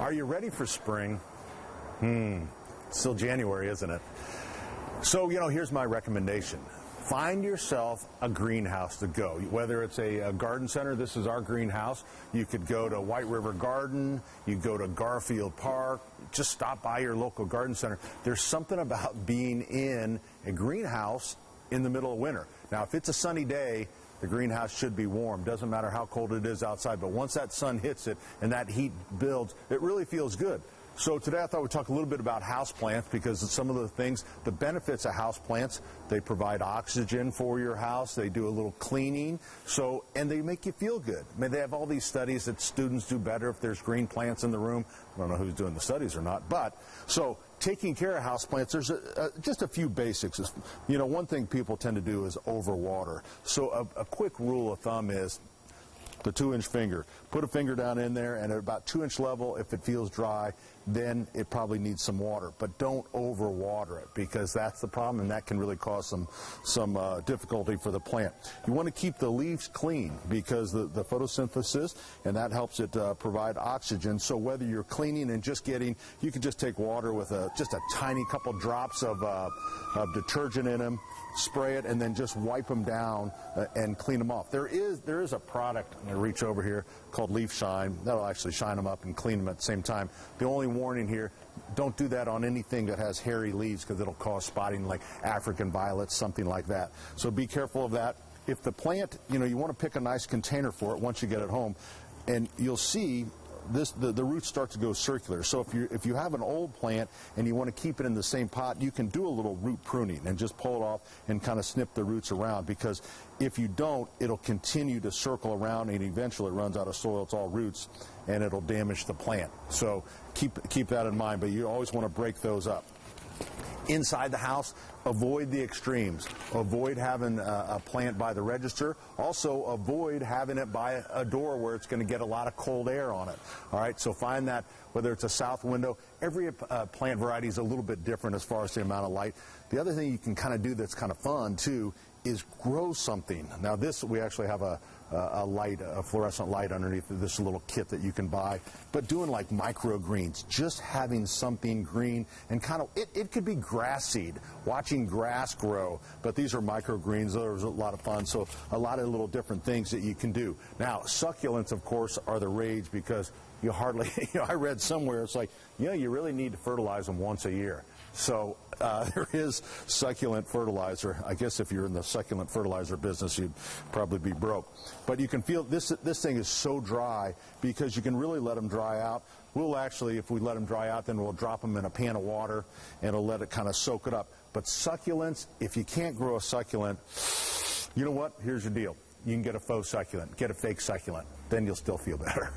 Are you ready for spring? Still January, isn't it? So, here's my recommendation. Find yourself a greenhouse to go, whether it's a garden center. This is our greenhouse. You could go to White River Garden. You go to Garfield Park. Just stop by your local garden center. There's something about being in a greenhouse in the middle of winter. Now, if it's a sunny day, the greenhouse should be warm. Doesn't matter how cold it is outside, but once that sun hits it and that heat builds, it really feels good. So today I thought we'd talk a little bit about houseplants, because some of the things, the benefits of houseplants, they provide oxygen for your house, they do a little cleaning, and they make you feel good. I mean, they have all these studies that students do better if there's green plants in the room. I don't know who's doing the studies or not, so taking care of houseplants, there's just a few basics. One thing people tend to do is overwater. So a quick rule of thumb is the 2-inch finger. Put a finger down in there, and at about 2-inch level, if it feels dry, then it probably needs some water. But don't overwater it, because that's the problem, and that can really cause some difficulty for the plant. You want to keep the leaves clean, because the photosynthesis, and that helps it provide oxygen. So whether you're cleaning and you can just take water with just a tiny couple drops of detergent in them, spray it, and then just wipe them down and clean them off. There is a product, I'm going to reach over here, called Leaf Shine. That'll actually shine them up and clean them at the same time. The only warning here, don't do that on anything that has hairy leaves, because it'll cause spotting, like African violets, something like that. So be careful of that. If the plant, you want to pick a nice container for it once you get it home, and you'll see the roots start to go circular. So if you have an old plant and you want to keep it in the same pot, you can do a little root pruning and just pull it off and kind of snip the roots around, because if you don't, it'll continue to circle around, and eventually it runs out of soil. It's all roots, and it'll damage the plant. So keep that in mind, but you always want to break those up. Inside the house, avoid the extremes. Avoid having a plant by the register. Also, avoid having it by a door where it's going to get a lot of cold air on it. All right, so find that, whether it's a south window. Every plant variety is a little bit different as far as the amount of light. The other thing you can kind of do that's kind of fun, too, is grow something. Now, we actually have a fluorescent light underneath this little kit that you can buy. But doing like microgreens, just having something green, and it could be grass seed, watching grass grow, but these are microgreens. There's a lot of fun, so a lot of little different things that you can do. Now, succulents, of course, are the rage, because you hardly, I read somewhere, it's like, you really need to fertilize them once a year. So there is succulent fertilizer. I guess if you're in the succulent fertilizer business, you'd probably be broke. But you can feel this thing is so dry, because you can really let them dry out. We'll actually, if we let them dry out, then we'll drop them in a pan of water, and it'll let it kind of soak it up. But succulents, if you can't grow a succulent, you know what? Here's your deal. You can get a faux succulent, get a fake succulent. Then you'll still feel better.